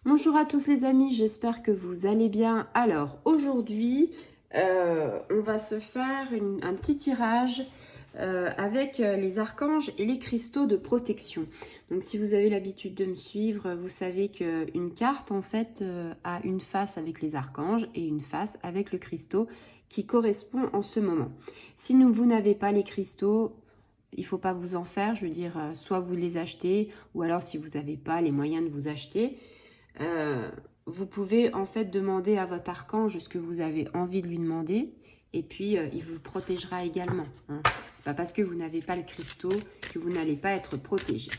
Bonjour à tous les amis, j'espère que vous allez bien. Alors aujourd'hui, on va se faire un petit tirage avec les archanges et les cristaux de protection. Donc si vous avez l'habitude de me suivre, vous savez qu'une carte en fait a une face avec les archanges et une face avec le cristaux qui correspond en ce moment. Si vous n'avez pas les cristaux, il ne faut pas vous en faire, je veux dire, soit vous les achetez ou alors si vous n'avez pas les moyens de vous acheter, euh, vous pouvez en fait demander à votre archange ce que vous avez envie de lui demander et puis il vous protégera également. Hein. C'est pas parce que vous n'avez pas le cristaux que vous n'allez pas être protégé.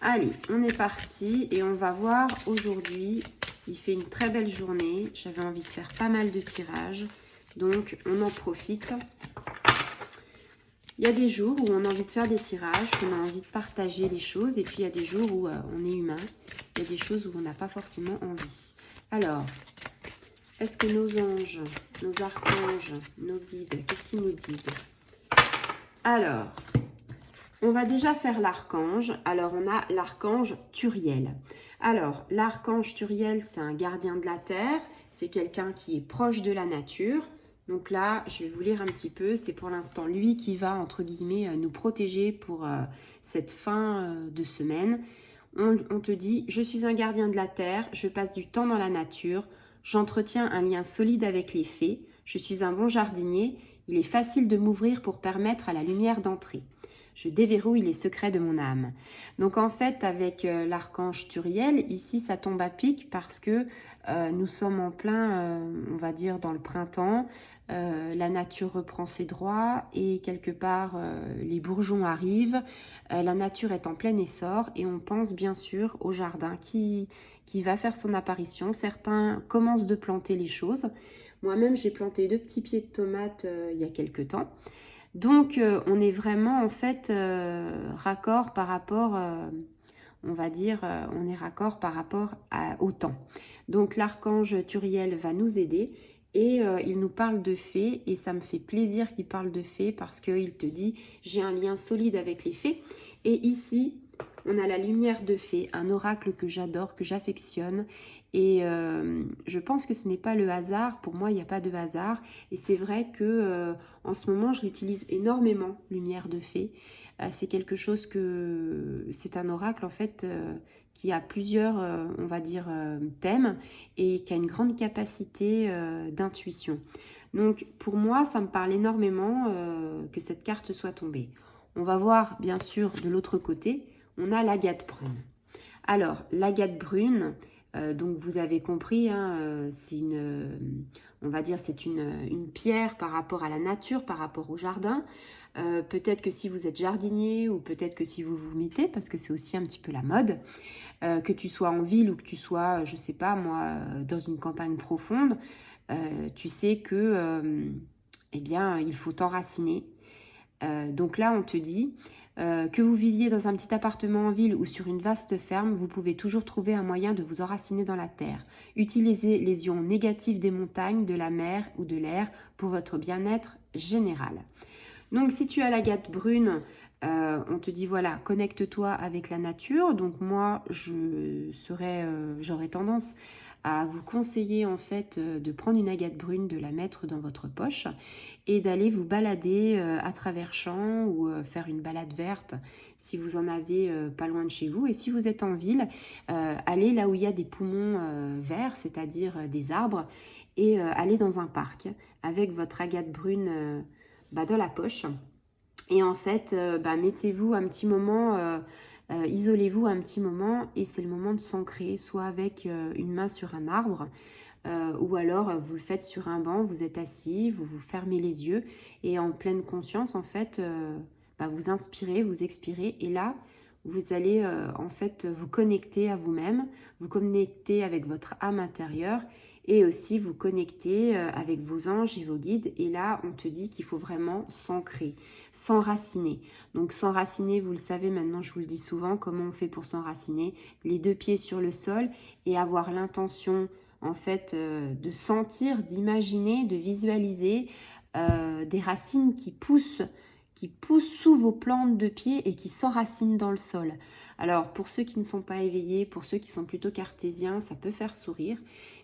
Allez, on est parti et on va voir aujourd'hui. Il fait une très belle journée. J'avais envie de faire pas mal de tirages, donc on en profite. Il y a des jours où on a envie de faire des tirages, qu'on a envie de partager les choses. Et puis, il y a des jours où on est humain. Il y a des choses où on n'a pas forcément envie. Alors, est-ce que nos anges, nos archanges, nos guides, qu'est-ce qu'ils nous disent? Alors, on va déjà faire l'archange. Alors, on a l'archange Turiel. Alors, l'archange Turiel, c'est un gardien de la terre. C'est quelqu'un qui est proche de la nature. Donc là, je vais vous lire un petit peu. C'est pour l'instant lui qui va, entre guillemets, nous protéger pour cette fin de semaine. On te dit, je suis un gardien de la terre, je passe du temps dans la nature, j'entretiens un lien solide avec les fées, je suis un bon jardinier, il est facile de m'ouvrir pour permettre à la lumière d'entrer. Je déverrouille les secrets de mon âme. Donc en fait, avec l'archange Turiel, ici ça tombe à pic parce que nous sommes en plein, on va dire, dans le printemps. La nature reprend ses droits et quelque part les bourgeons arrivent. La nature est en plein essor et on pense bien sûr au jardin qui va faire son apparition. Certains commencent de planter les choses. Moi-même, j'ai planté 2 petits pieds de tomates il y a quelques temps. Donc, on est vraiment en fait raccord par rapport, on va dire, on est raccord par rapport au temps. Donc, l'archange Turiel va nous aider et il nous parle de fées et ça me fait plaisir qu'il parle de fées parce qu'il te dit j'ai un lien solide avec les fées. Et ici, on a la lumière de fée, un oracle que j'adore, que j'affectionne. Et je pense que ce n'est pas le hasard. Pour moi, il n'y a pas de hasard. Et c'est vrai que en ce moment, je l'utilise énormément, lumière de fée. C'est quelque chose que... C'est un oracle, en fait, qui a plusieurs, on va dire, thèmes et qui a une grande capacité d'intuition. Donc, pour moi, ça me parle énormément que cette carte soit tombée. On va voir, bien sûr, de l'autre côté, on a l'agate brune. Alors, l'agate brune, donc vous avez compris, hein, c'est on va dire, c'est une pierre par rapport à la nature, par rapport au jardin. Peut-être que si vous êtes jardinier ou peut-être que si vous vous mettez, parce que c'est aussi un petit peu la mode, que tu sois en ville ou que tu sois, je sais pas moi, dans une campagne profonde, tu sais que, eh bien, il faut t'enraciner. Donc là, on te dit que vous viviez dans un petit appartement en ville ou sur une vaste ferme, vous pouvez toujours trouver un moyen de vous enraciner dans la terre. Utilisez les ions négatifs des montagnes, de la mer ou de l'air pour votre bien-être général. Donc si tu as l'agate brune, on te dit voilà, connecte-toi avec la nature. Donc moi, j'aurais tendance à vous conseiller en fait de prendre une agate brune, de la mettre dans votre poche et d'aller vous balader à travers champs ou faire une balade verte si vous en avez pas loin de chez vous. Et si vous êtes en ville, allez là où il y a des poumons verts, c'est-à-dire des arbres, et allez dans un parc avec votre agate brune dans la poche. Et en fait, mettez-vous un petit moment, isolez-vous un petit moment et c'est le moment de s'ancrer, soit avec une main sur un arbre, ou alors vous le faites sur un banc, vous êtes assis, vous vous fermez les yeux et en pleine conscience, en fait, vous inspirez, vous expirez et là, vous allez en fait vous connecter à vous-même, vous connecter avec votre âme intérieure et aussi vous connecter avec vos anges et vos guides. Et là, on te dit qu'il faut vraiment s'ancrer, s'enraciner. Donc s'enraciner, vous le savez maintenant, je vous le dis souvent, comment on fait pour s'enraciner? Les 2 pieds sur le sol et avoir l'intention en fait de sentir, d'imaginer, de visualiser des racines qui qui pousse sous vos plantes de pied et qui s'enracine dans le sol. Alors, pour ceux qui ne sont pas éveillés, pour ceux qui sont plutôt cartésiens, ça peut faire sourire.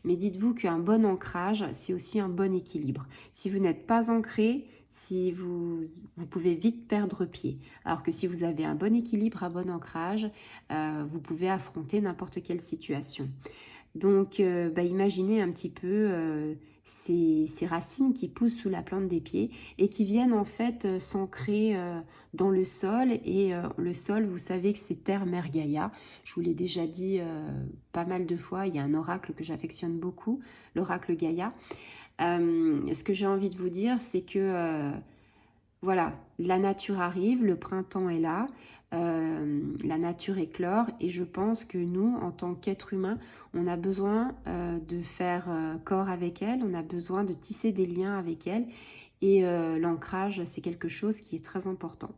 Mais dites-vous qu'un bon ancrage, c'est aussi un bon équilibre. Si vous n'êtes pas ancré, si vous pouvez vite perdre pied. Alors que si vous avez un bon équilibre, un bon ancrage, vous pouvez affronter n'importe quelle situation. Donc, imaginez un petit peu ces racines qui poussent sous la plante des pieds et qui viennent en fait s'ancrer dans le sol. Et le sol, vous savez que c'est Terre, Mère, Gaïa. Je vous l'ai déjà dit pas mal de fois. Il y a un oracle que j'affectionne beaucoup, l'oracle Gaïa. Ce que j'ai envie de vous dire, c'est que voilà, la nature arrive, le printemps est là, la nature éclore et je pense que nous, en tant qu'êtres humains, on a besoin de faire corps avec elle, on a besoin de tisser des liens avec elle et l'ancrage, c'est quelque chose qui est très important.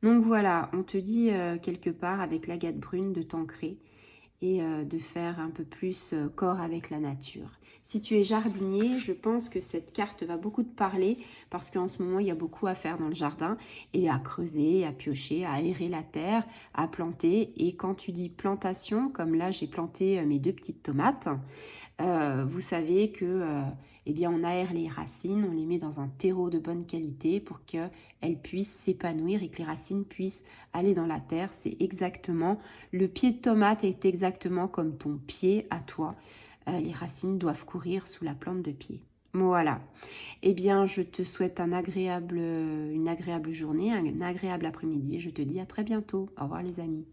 Donc voilà, on te dit quelque part avec l'agate brune de t'ancrer et de faire un peu plus corps avec la nature. Si tu es jardinier, je pense que cette carte va beaucoup te parler parce qu'en ce moment, il y a beaucoup à faire dans le jardin et à creuser, à piocher, à aérer la terre, à planter. Et quand tu dis plantation, comme là, j'ai planté mes 2 petites tomates, vous savez que eh bien, on aère les racines, on les met dans un terreau de bonne qualité pour qu'elles puissent s'épanouir et que les racines puissent aller dans la terre. C'est exactement, le pied de tomate est exactement comme ton pied à toi. Les racines doivent courir sous la plante de pied. Voilà. Eh bien, je te souhaite une agréable journée, un agréable après-midi. Je te dis à très bientôt. Au revoir les amis.